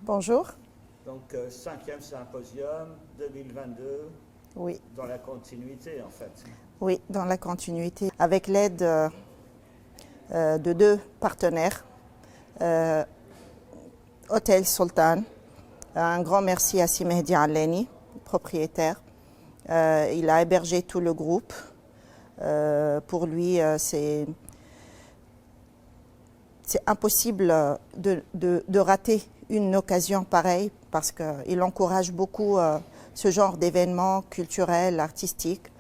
Bonjour. Donc, 5e symposium 2022, Oui, dans la continuité en fait. oui, dans la continuité, avec l'aide de deux partenaires, Hôtel Sultan. Un grand merci à Simehdi Alleni, propriétaire. Il a hébergé tout le groupe. Pour lui, c'est impossible de rater une occasion pareille parce qu'il encourage beaucoup ce genre d'événements culturels, artistiques.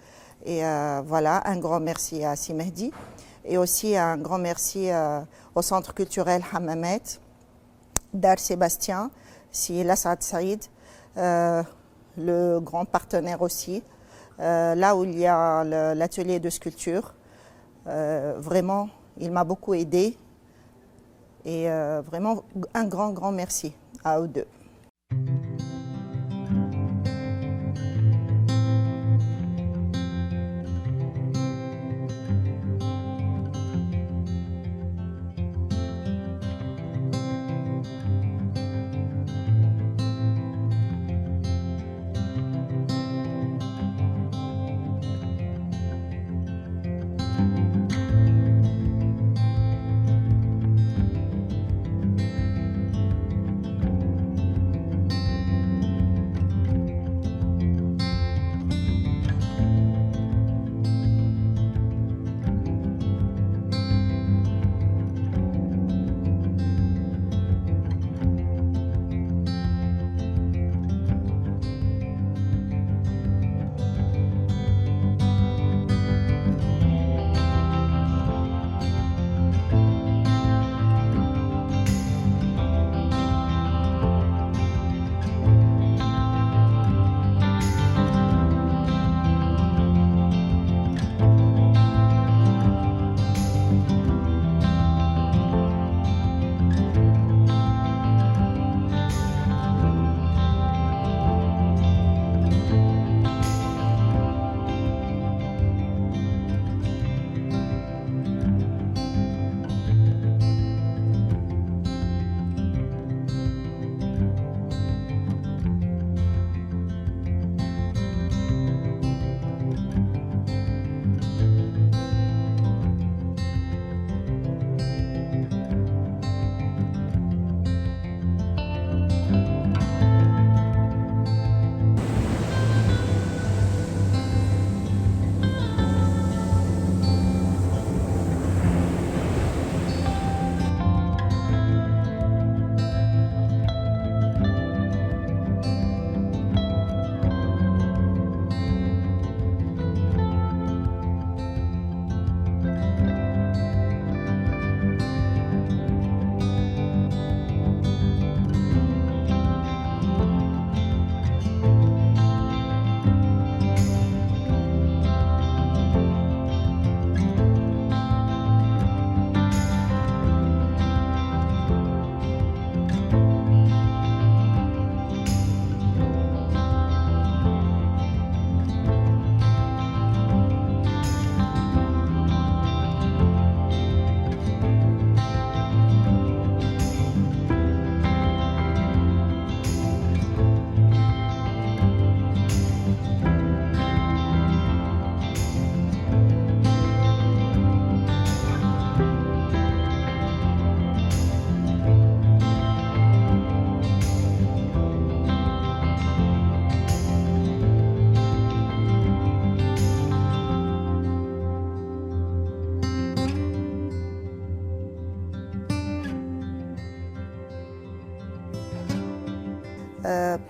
Et voilà, un grand merci à Simehdi. Et aussi un grand merci au Centre culturel Hammamet, Dar Sébastien, Sila Saad Saïd, le grand partenaire aussi, là où il y a l'atelier de sculpture. Vraiment, il m'a beaucoup aidé. Et vraiment, un grand merci à eux deux.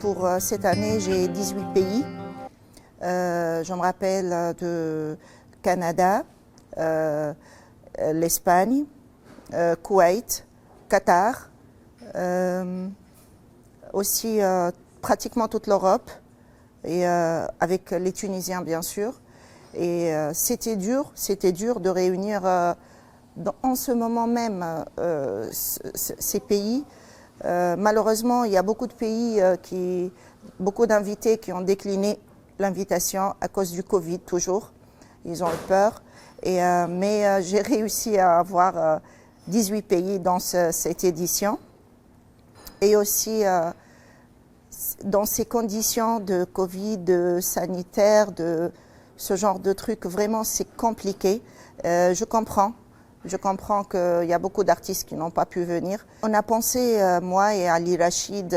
Pour cette année, j'ai 18 pays. Je me rappelle de Canada, l'Espagne, Koweït, Qatar, aussi pratiquement toute l'Europe, et avec les Tunisiens bien sûr. Et c'était dur de réunir en ce moment même ces pays. Malheureusement, il y a beaucoup de pays, beaucoup d'invités qui ont décliné l'invitation à cause du Covid toujours. Ils ont eu peur. Mais j'ai réussi à avoir 18 pays dans cette édition. Et aussi, dans ces conditions de Covid, de sanitaire, de ce genre de trucs, vraiment c'est compliqué. Je comprends qu'il y a beaucoup d'artistes qui n'ont pas pu venir. On a pensé, moi et Ali Rachid,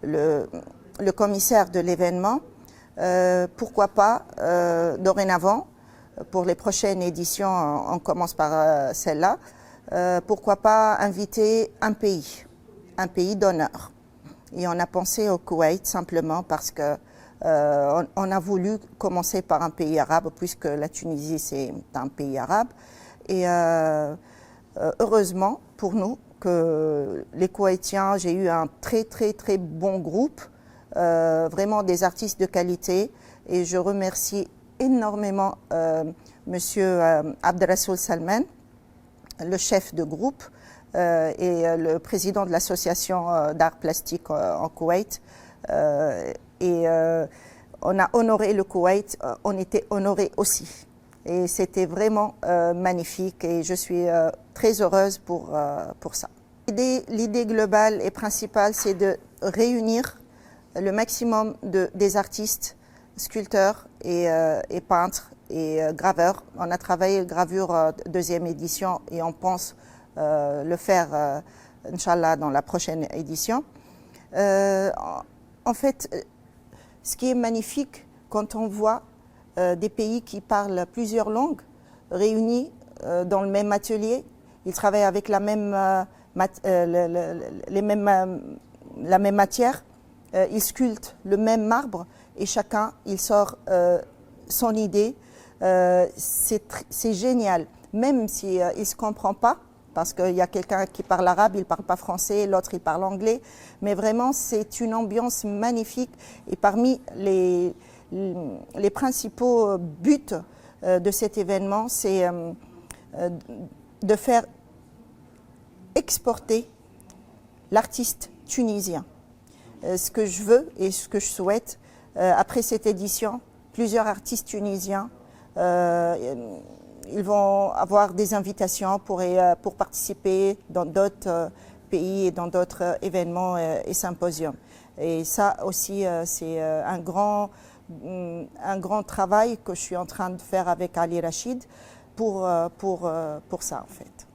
le commissaire de l'événement, pourquoi pas, dorénavant, pour les prochaines éditions, on commence par celle-là, pourquoi pas inviter un pays d'honneur. Et on a pensé au Koweït simplement parce que on a voulu commencer par un pays arabe, puisque la Tunisie c'est un pays arabe. Et heureusement pour nous que les Koweïtiens, j'ai eu un très bon groupe, vraiment des artistes de qualité. Et je remercie énormément Monsieur Abdelrassoul Salman, le chef de groupe, et le président de l'association d'art plastique en Koweït. Et on a honoré le Koweït, on était honorés aussi. Et c'était vraiment magnifique et je suis très heureuse pour ça. L'idée globale et principale, c'est de réunir le maximum des artistes, sculpteurs et peintres et graveurs. On a travaillé gravure deuxième édition et on pense le faire, Inch'Allah, dans la prochaine édition. En fait, ce qui est magnifique quand on voit des pays qui parlent plusieurs langues réunis dans le même atelier, ils travaillent avec la même matière, ils sculptent le même marbre et chacun il sort son idée. C'est génial, même si il se comprend pas, parce qu'il y a quelqu'un qui parle arabe, il ne parle pas français, l'autre il parle anglais, mais vraiment c'est une ambiance magnifique. Et parmi les principaux buts de cet événement, c'est de faire exporter l'artiste tunisien. Ce que je veux et ce que je souhaite, après cette édition, plusieurs artistes tunisiens, ils vont avoir des invitations pour participer dans d'autres pays et dans d'autres événements et symposiums. Et ça aussi, c'est un grand travail que je suis en train de faire avec Ali Rachid pour ça, en fait.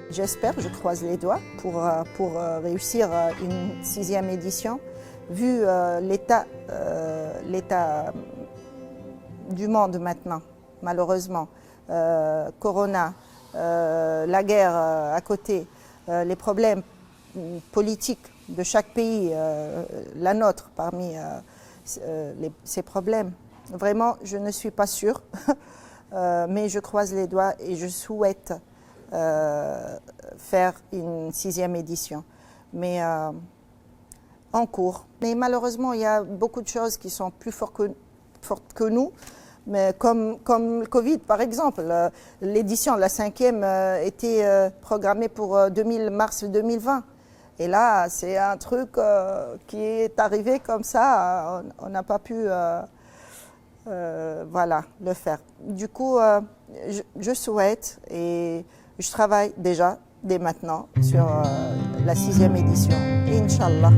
J'espère, je croise les doigts pour réussir une 6e édition. Vu l'état du monde maintenant, malheureusement, Corona, la guerre à côté, les problèmes politiques de chaque pays, la nôtre parmi ces problèmes. Vraiment, je ne suis pas sûre, mais je croise les doigts et je souhaite faire une 6e édition. Mais en cours. Mais malheureusement, il y a beaucoup de choses qui sont plus fortes que nous, mais comme le Covid, par exemple. L'édition, la 5e, était programmée pour mars 2020. Et là, c'est un truc qui est arrivé comme ça. On n'a pas pu voilà, le faire. Du coup, je souhaite et je travaille déjà, dès maintenant, sur la 6e édition. Inch'Allah.